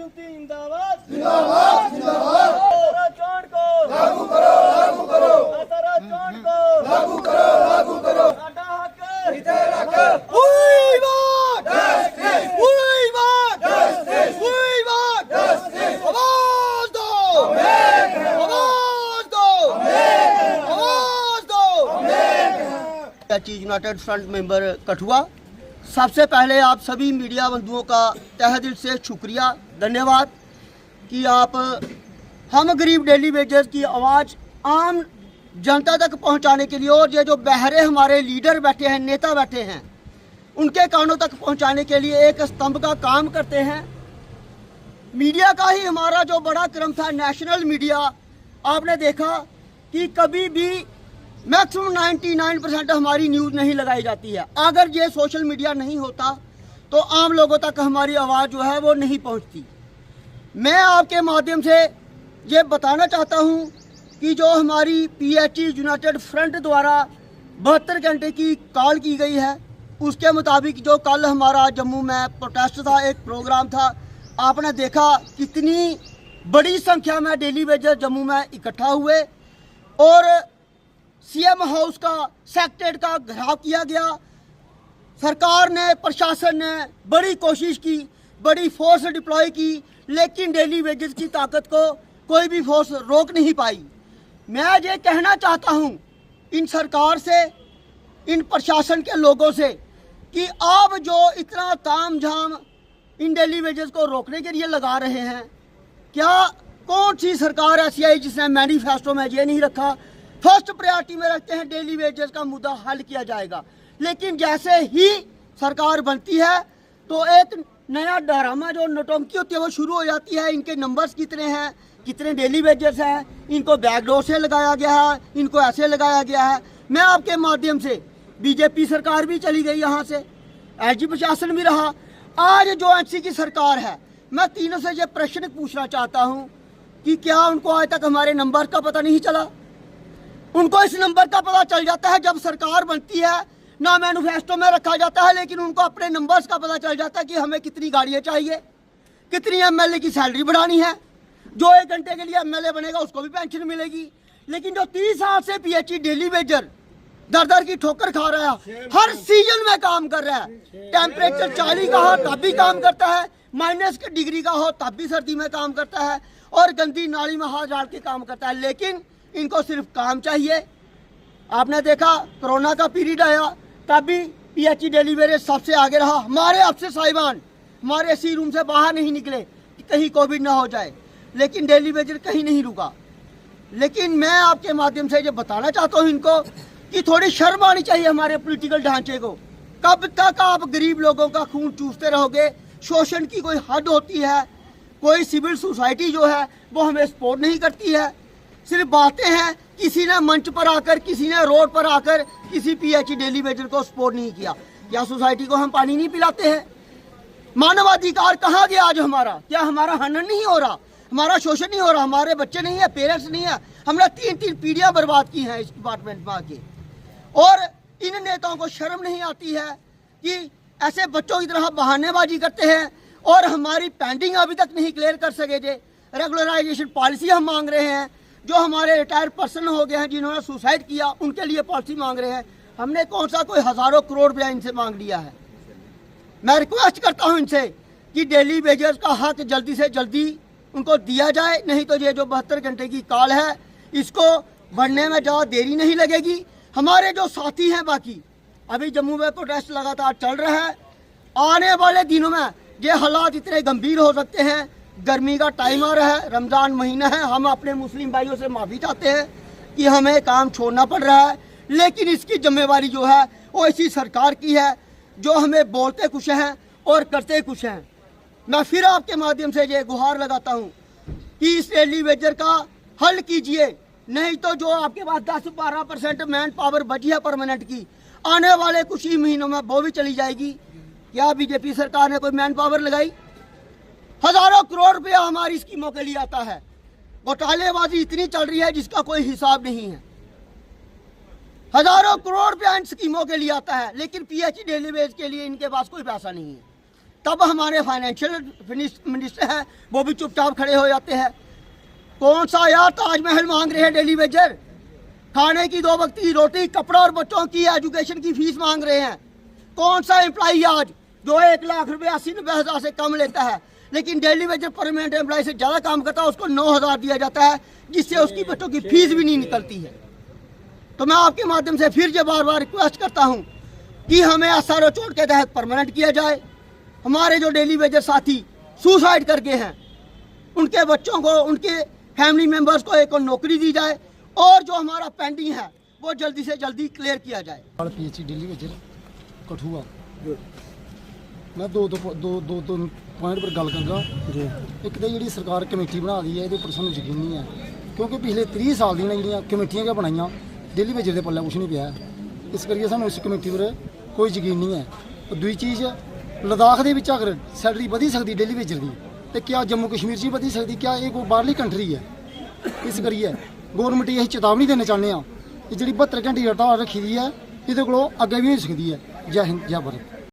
जिंदाबाद जिंदाबाद जिंदाबाद। चौड़ को लागू करो चौड़ को लागू करो। साडा हक इते रख। We want justice. We want justice. We want justice. आवाज दो। आवाज दो। आवाज दो। यूनाइटेड फ्रंट मेंबर कठुआ, सबसे पहले आप सभी मीडिया बंधुओं का तहे दिल से शुक्रिया, धन्यवाद कि आप हम गरीब डेली वेजर्स की आवाज़ आम जनता तक पहुंचाने के लिए और ये जो बहरे हमारे लीडर बैठे हैं, नेता बैठे हैं, उनके कानों तक पहुंचाने के लिए एक स्तंभ का काम करते हैं। मीडिया का ही हमारा जो बड़ा क्रम था, नेशनल मीडिया, आपने देखा कि कभी भी मैक्सिमम 99% हमारी न्यूज़ नहीं लगाई जाती है। अगर ये सोशल मीडिया नहीं होता तो आम लोगों तक हमारी आवाज़ जो है वो नहीं पहुंचती। मैं आपके माध्यम से ये बताना चाहता हूं कि जो हमारी PHE यूनाइटेड फ्रंट द्वारा 72 घंटे की कॉल की गई है, उसके मुताबिक जो कल हमारा जम्मू में प्रोटेस्ट था, एक प्रोग्राम था, आपने देखा कितनी बड़ी संख्या में डेली वेजर जम्मू में इकट्ठा हुए और CM हाउस का सेक्रेटरीट का घेराव किया गया। सरकार ने, प्रशासन ने बड़ी कोशिश की, बड़ी फोर्स डिप्लॉय की, लेकिन डेली वेजेस की ताकत को कोई भी फोर्स रोक नहीं पाई। मैं ये कहना चाहता हूँ इन सरकार से, इन प्रशासन के लोगों से कि आप जो इतना तामझाम इन डेली वेजेस को रोकने के लिए लगा रहे हैं, क्या कौन सी सरकार ऐसी आई जिसने मैनिफेस्टो में ये नहीं रखा फर्स्ट प्रायोरिटी में रखते हैं डेली वेजेस का मुद्दा हल किया जाएगा। लेकिन जैसे ही सरकार बनती है तो एक नया ड्रामा जो नौटंकी होती है वो शुरू हो जाती है। इनके नंबर्स कितने हैं, कितने डेली वेजेस हैं, इनको बैकडोर से लगाया गया है, इनको ऐसे लगाया गया है। मैं आपके माध्यम से, बीजेपी सरकार भी चली गई यहाँ से, एसजी प्रशासन भी रहा, आज जो एनसी की सरकार है, मैं तीनों से ये प्रश्न पूछना चाहता हूँ कि क्या उनको आज तक हमारे नंबर का पता नहीं चला? उनको इस नंबर का पता चल जाता है जब सरकार बनती है, ना मैनिफेस्टो में रखा जाता है, लेकिन उनको अपने नंबर्स का पता चल जाता है कि हमें कितनी गाड़ियाँ चाहिए, कितनी MLA की सैलरी बढ़ानी है। जो 1 घंटे के लिए MLA बनेगा उसको भी पेंशन मिलेगी। लेकिन जो 30 साल से PHE डेली वेजर दर की ठोकर खा रहा है, हर सीजन में काम कर रहा है, टेम्परेचर 40 का हो तब भी काम करता है, - डिग्री का हो तब भी सर्दी में काम करता है और गंदी नाली में हाथ डाल के काम करता है। लेकिन इनको सिर्फ काम चाहिए। आपने देखा कोरोना का पीरियड आया तब भी PHE डेली वेजर सबसे आगे रहा। हमारे अफसर साहिबान हमारे AC रूम से बाहर नहीं निकले कि कहीं कोविड ना हो जाए, लेकिन डेली वेजर कहीं नहीं रुका। लेकिन मैं आपके माध्यम से ये बताना चाहता हूँ इनको कि थोड़ी शर्म आनी चाहिए हमारे पॉलिटिकल ढांचे को। कब तक आप गरीब लोगों का खून चूसते रहोगे? शोषण की कोई हद होती है? कोई सिविल सोसाइटी जो है वो हमें सपोर्ट नहीं करती है, सिर्फ बातें हैं। किसी ने मंच पर आकर, किसी ने रोड पर आकर किसी PHE डेली वेजर को सपोर्ट नहीं किया। क्या सोसाइटी को हम पानी नहीं पिलाते हैं? मानवाधिकार कहाँ गया आज हमारा? क्या हमारा हनन नहीं हो रहा? हमारा शोषण नहीं हो रहा? हमारे बच्चे नहीं है, पेरेंट्स नहीं है? हमने 3 पीढ़ियां बर्बाद की हैं इस डिपार्टमेंट में आके। और इन नेताओं को शर्म नहीं आती है कि ऐसे बच्चों की तरह बहानेबाजी करते हैं और हमारी पेंडिंग अभी तक नहीं क्लियर कर सके थे। रेगुलराइजेशन पॉलिसी हम मांग रहे हैं। जो हमारे रिटायर्ड पर्सन हो गए हैं, जिन्होंने सुसाइड किया, उनके लिए पॉलिसी मांग रहे हैं। हमने कौन सा कोई हज़ारों करोड़ रुपया इनसे मांग लिया है? मैं रिक्वेस्ट करता हूं इनसे कि डेली वेजर्स का हक जल्दी से जल्दी उनको दिया जाए, नहीं तो ये जो 72 घंटे की कॉल है इसको बढ़ने में ज़्यादा देरी नहीं लगेगी। हमारे जो साथी हैं बाकी, अभी जम्मू में प्रोटेस्ट लगातार चल रहा है। आने वाले दिनों में ये हालात इतने गंभीर हो सकते हैं। गर्मी का टाइम आ रहा है, रमज़ान महीना है, हम अपने मुस्लिम भाइयों से माफ़ी चाहते हैं कि हमें काम छोड़ना पड़ रहा है, लेकिन इसकी जिम्मेवारी जो है वो इसी सरकार की है, जो हमें बोलते कुछ हैं और करते कुछ हैं। मैं फिर आपके माध्यम से ये गुहार लगाता हूँ कि इस डेली वेजर का हल कीजिए, नहीं तो जो आपके पास 10-12% मैन पावर बची है परमानेंट की, आने वाले कुछ ही महीनों में वो भी चली जाएगी। क्या बीजेपी सरकार ने कोई मैन पावर लगाई? हज़ारों करोड़ रुपया हमारी स्कीमों के लिए आता है। घोटालेबाजी इतनी चल रही है जिसका कोई हिसाब नहीं है। हज़ारों करोड़ रुपया इन स्कीमों के लिए आता है, लेकिन PHE डेली वेज के लिए इनके पास कोई पैसा नहीं है। तब हमारे फाइनेंशियल मिनिस्टर हैं वो भी चुपचाप खड़े हो जाते हैं। कौन सा यार ताजमहल मांग रहे हैं डेली वेजर, खाने की 2 वक्त की रोटी, कपड़ा और बच्चों की एजुकेशन की फीस मांग रहे हैं। कौन सा एम्प्लॉई आज जो 1 लाख रुपये 80-90 हज़ार से कम लेता है लेकिन डेली वेजर परमानेंट एम्प्लॉय से ज़्यादा काम करता है, उसको 9,000 दिया जाता है जिससे उसकी बच्चों की फीस भी नहीं निकलती है। तो मैं आपके माध्यम से फिर से बार बार रिक्वेस्ट करता हूँ कि हमें SRO चोट के तहत परमानेंट किया जाए। हमारे जो डेली वेजर साथी सुसाइड करके हैं उनके बच्चों को, उनके फैमिली मेम्बर्स को एक और नौकरी दी जाए और जो हमारा पेंडिंग है वो जल्दी से जल्दी क्लियर किया जाए। PHC डेली वेजर कठुआ मैं दो पॉइंट पर गल करूँगा जी। एक तो जी सरकार कमेटी बना दी है, ये पर सानू यकीन नहीं है क्योंकि पिछले 30 साल दी जी कमेटियां क्या बनाई डेली वेजर के पल्ले कुछ नहीं पाया, इस करके सानू इस कमेटी पर कोई यकीन नहीं है। और दूई चीज़ लद्दाख के अगर सैलरी वधी सकती डेली वेजर की तो क्या जम्मू कश्मीर च वधी सकती, क्या ये कोई बाहरली कंट्री है? इस करिए गौरमेंट यही चेतावनी देना चाहते हैं कि जी 72 घंटे हड़ताल रखी दी है ये अगे भी हो सकती है। जय हिंद जय भारत।